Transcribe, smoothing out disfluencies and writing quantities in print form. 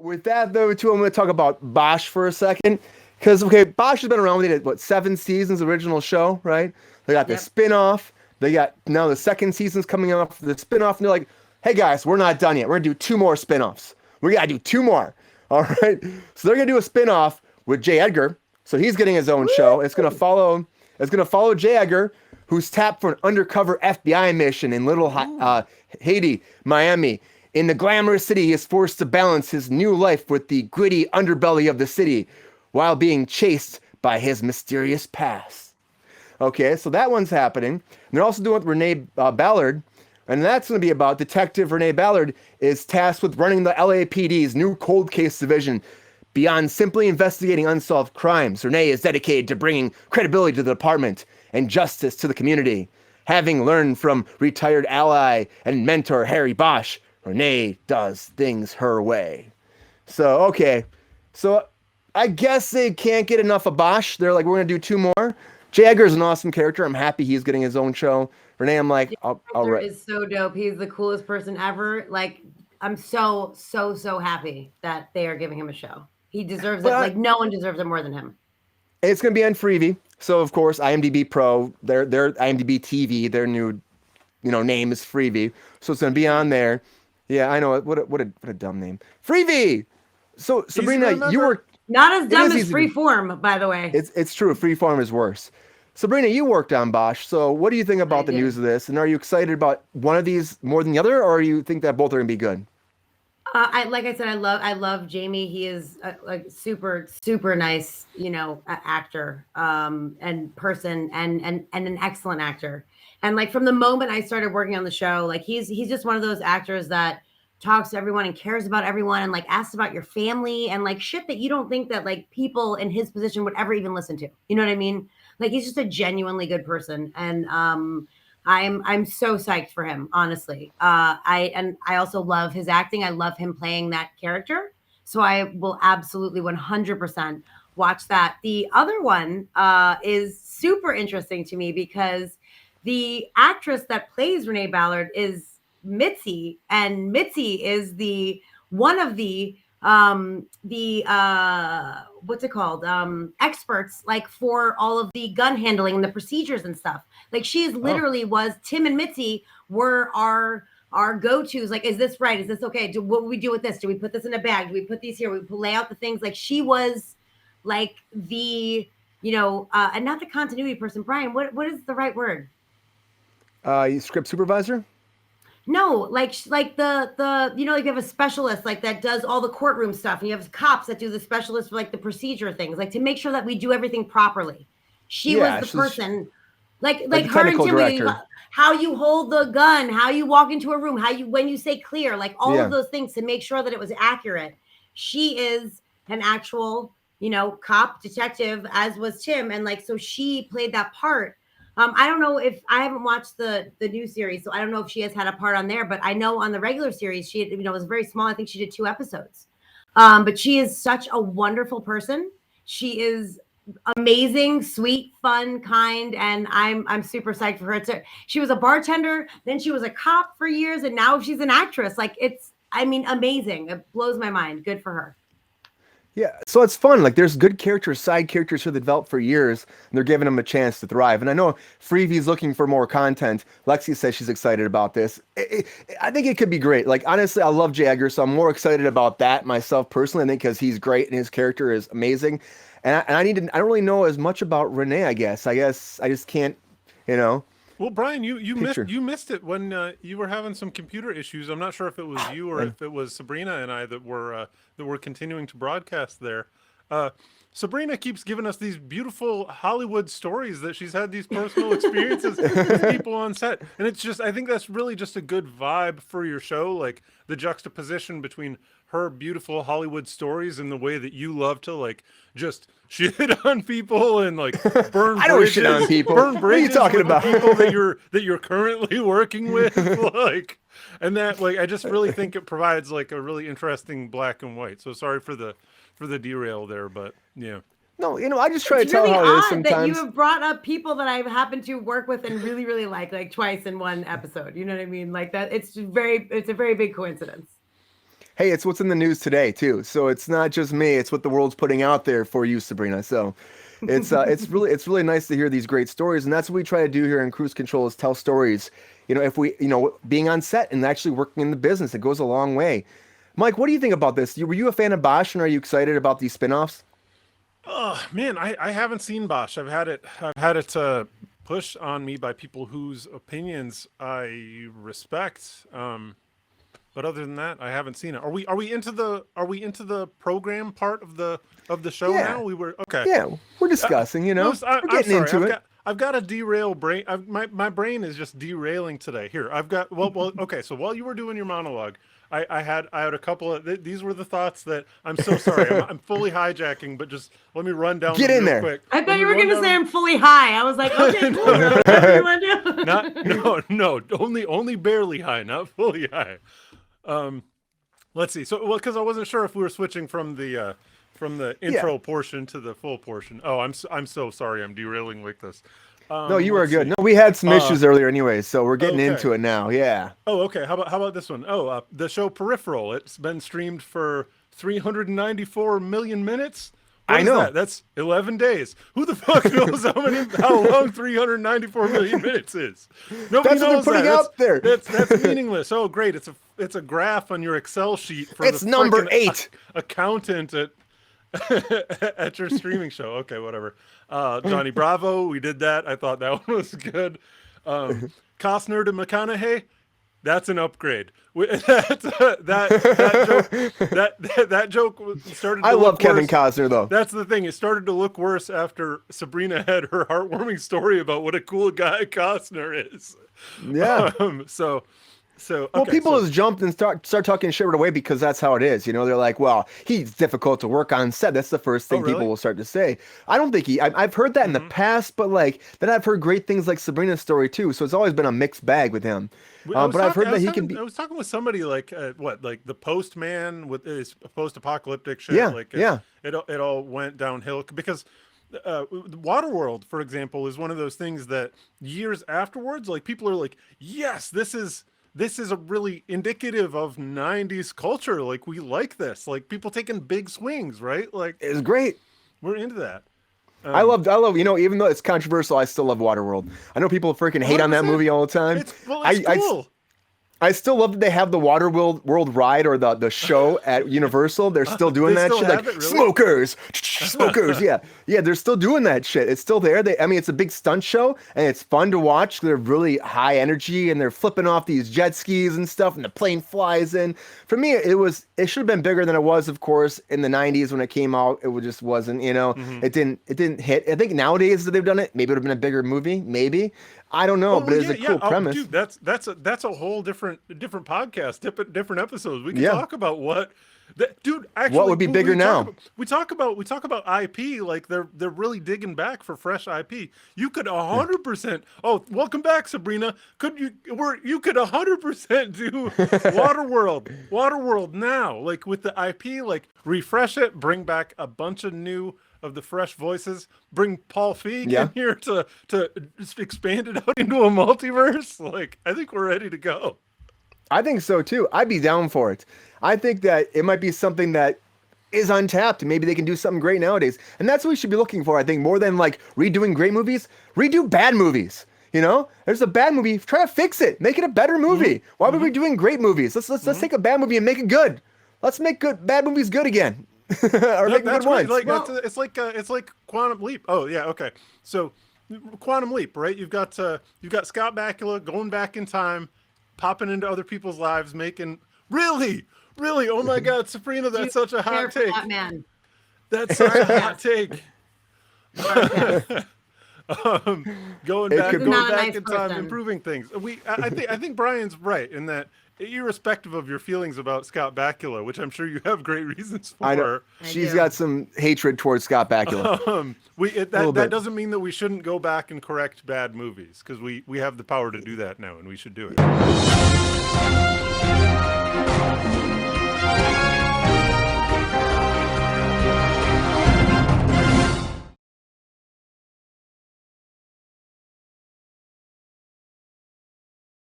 with that though, too, I'm going to talk about Bosch for a second. Because, okay, Bosch has been around. They did, what, 7 seasons, original show, right? They got the Yep. spin-off. They got, now the second season's coming off the spin-off. And they're like, hey, guys, we're not done yet. We're going to do 2 more spin-offs. We got to do 2 more. All right? So they're going to do a spin-off with J. Edgar. So he's getting his own show. It's going to follow J. Edgar, who's tapped for an undercover FBI mission in Haiti, Miami. In the glamorous city, he is forced to balance his new life with the gritty underbelly of the city while being chased by his mysterious past. Okay, so that one's happening. And they're also doing it with Renee Ballard, and that's going to be about Detective Renee Ballard is tasked with running the LAPD's new cold case division. Beyond simply investigating unsolved crimes, Renee is dedicated to bringing credibility to the department and justice to the community. Having learned from retired ally and mentor Harry Bosch, Renee does things her way. So, okay. So, I guess they can't get enough of Bosch. They're like, we're going to do 2 more. Jagger's an awesome character. I'm happy he's getting his own show. Renee, I'm like, I'll Is so dope. He's the coolest person ever. Like, I'm so happy that they are giving him a show. He deserves it. Like, no one deserves it more than him. It's going to be on Freevee. So, of course, IMDb Pro, their IMDb TV, their new, name is Freevee. So it's going to be on there. Yeah, I know. What a dumb name. Freevee! So, Sabrina, you were... Not as dumb as Freeform, by the way. It's true. Freeform is worse. Sabrina, you worked on Bosch. So what do you think about the news of this? And are you excited about one of these more than the other, or you think that both are going to be good? Like I said, I love Jamie. He is a super nice, actor, and person, and an excellent actor. And like from the moment I started working on the show, like he's just one of those actors that talks to everyone and cares about everyone and like asks about your family and like shit that you don't think that like people in his position would ever even listen to. You know what I mean? Like he's just a genuinely good person. And I'm so psyched for him, honestly. I also love his acting. I love him playing that character. So I will absolutely 100% watch that. The other one is super interesting to me because the actress that plays Renee Ballard is Mitzi, and Mitzi is one of the what's it called? Experts like for all of the gun handling and the procedures and stuff. Like she is literally was Tim and Mitzi were our go-tos. Like, is this right? Is this okay? What would we do with this? Do we put this in a bag? Do we put these here? We lay out the things. Like she was like the, and not the continuity person. Brian, what is the right word? Script supervisor? No, like the like you have a specialist like that does all the courtroom stuff, and you have cops that do the specialist for like the procedure things, like to make sure that we do everything properly. She was the person, like her and Timmy, how you hold the gun, how you walk into a room, when you say clear, like all of those things to make sure that it was accurate. She is an actual, cop detective, as was Tim, and like so she played that part. I don't know if I haven't watched the new series, so I don't know if she has had a part on there, but I know on the regular series, she was very small. I think she did 2 episodes. But she is such a wonderful person. She is amazing, sweet, fun, kind, and I'm super psyched for her. She was a bartender, then she was a cop for years, and now she's an actress. Like amazing. It blows my mind. Good for her. Yeah, so it's fun. Like, there's good characters, side characters who have developed for years, and they're giving them a chance to thrive. And I know Freevee's looking for more content. Lexi says she's excited about this. I think it could be great. Like, honestly, I love Jagger, so I'm more excited about that myself personally. I think because he's great and his character is amazing. And I don't really know as much about Renee. I guess I just can't, Well, Brian, you missed it when you were having some computer issues. I'm not sure if it was you or if it was Sabrina and I that were continuing to broadcast there. Sabrina keeps giving us these beautiful Hollywood stories that she's had these personal experiences with people on set, and it's just I think that's really just a good vibe for your show, like the juxtaposition between her beautiful Hollywood stories and the way that you love to like just shit on people and like burn I don't shit on people. Burn bridges. What are you talking about? People that you're currently working with, like, and that like I just really think it provides like a really interesting black and white. So sorry for the derail there, but yeah. No, I just try to tell how it is sometimes. That you have brought up people that I've happened to work with and really, really like twice in one episode. You know what I mean? Like that. It's a very big coincidence. hey, it's what's in the news today too. So it's not just me; it's what the world's putting out there for you, Sabrina. So it's really nice to hear these great stories, and that's what we try to do here in Cruise Control is tell stories. If we, being on set and actually working in the business, it goes a long way. Mike, what do you think about this? Were you a fan of Bosch, and are you excited about these spin-offs? Oh man, I haven't seen Bosch. I've had it pushed on me by people whose opinions I respect. But other than that, I haven't seen it. Are we into the program part of the show now? We were okay. Yeah, we're discussing. We're getting into it. I've got a derail brain. My brain is just derailing today. Here, I've got okay. So while you were doing your monologue, I had a couple of these were the thoughts that I'm so sorry. I'm fully hijacking, but just let me run down. Get in there. Quick. I thought you were going to say I'm fully high. I was like, okay, cool. Whatever you want to do. No, only barely high, not fully high. Let's see. So, because I wasn't sure if we were switching from the intro portion to the full portion. Oh, I'm so sorry. I'm derailing like this. No, you were good. No, we had some issues earlier anyway, so we're getting into it now. Yeah. Oh, okay. How about this one? Oh, the show Peripheral. It's been streamed for 394 million minutes. What I know. That? That's 11 days. Who the fuck knows how long 394 million minutes is? Nobody knows what they're putting out there. That's meaningless. Oh, great. It's a graph on your Excel sheet for it's number 8 accountant at your streaming show. Okay, whatever. Johnny Bravo, we did that. I thought that one was good. Costner to McConaughey, that's an upgrade. That joke started. I love Kevin Costner though. That's the thing. It started to look worse after Sabrina had her heartwarming story about what a cool guy Costner is. Yeah. People just jumped and start talking shit right away because that's how it is. They're like, well, he's difficult to work on set. That's the first thing people will start to say. I don't think I've heard that in the past, but then I've heard great things like Sabrina's story too. So it's always been a mixed bag with him. But I've heard that he can be. I was talking with somebody like the Postman with his post-apocalyptic shit. Yeah, It all went downhill because Waterworld, for example, is one of those things that years afterwards, like people are like, yes, this is a really indicative of 90s culture. Like we like this, like people taking big swings, right? Like it's great. We're into that. I love, even though it's controversial, I still love Waterworld. I know people freaking hate on that movie all the time. It's cool. I still love that they have the Waterworld ride or the show at Universal. They're still doing that shit. Like, really? Smokers. Yeah. They're still doing that shit. It's still there. It's a big stunt show and it's fun to watch. They're really high energy and they're flipping off these jet skis and stuff and the plane flies in. For me, it should have been bigger than it was, of course, in the 90s when it came out. It just wasn't, it didn't hit. I think nowadays that they've done it, maybe it would have been a bigger movie, maybe. I don't know, but it's a cool premise. Dude, that's a whole different podcast, different episodes. We can talk about actually, what would be bigger now? We talk about IP, like they're really digging back for fresh IP. You could 100%. Oh, welcome back, Sabrina. You could 100% do Waterworld now, like with the IP, like refresh it, bring back a bunch of new of the fresh voices, bring Paul Feig in here to just expand it out into a multiverse. Like, I think we're ready to go. I think so too. I'd be down for it. I think that it might be something that is untapped. Maybe they can do something great nowadays. And that's what we should be looking for. I think more than like redoing great movies, redo bad movies. There's a bad movie. Try to fix it. Make it a better movie. Why are we doing great movies? Let's take a bad movie and make it good. Let's make bad movies good again. Or make good ones. It's like Quantum Leap. Oh yeah, okay. So Quantum Leap, right? You've got Scott Bakula going back in time, popping into other people's lives, making really. Oh my God, Sabrina, that's such a hot take. Man. That's such a hot take. Going back in time, improving things. I think Brian's right in that, irrespective of your feelings about Scott Bakula, which I'm sure you have great reasons for. I know. She's got some hatred towards Scott Bakula. That doesn't mean that we shouldn't go back and correct bad movies, because we have the power to do that now, and we should do it.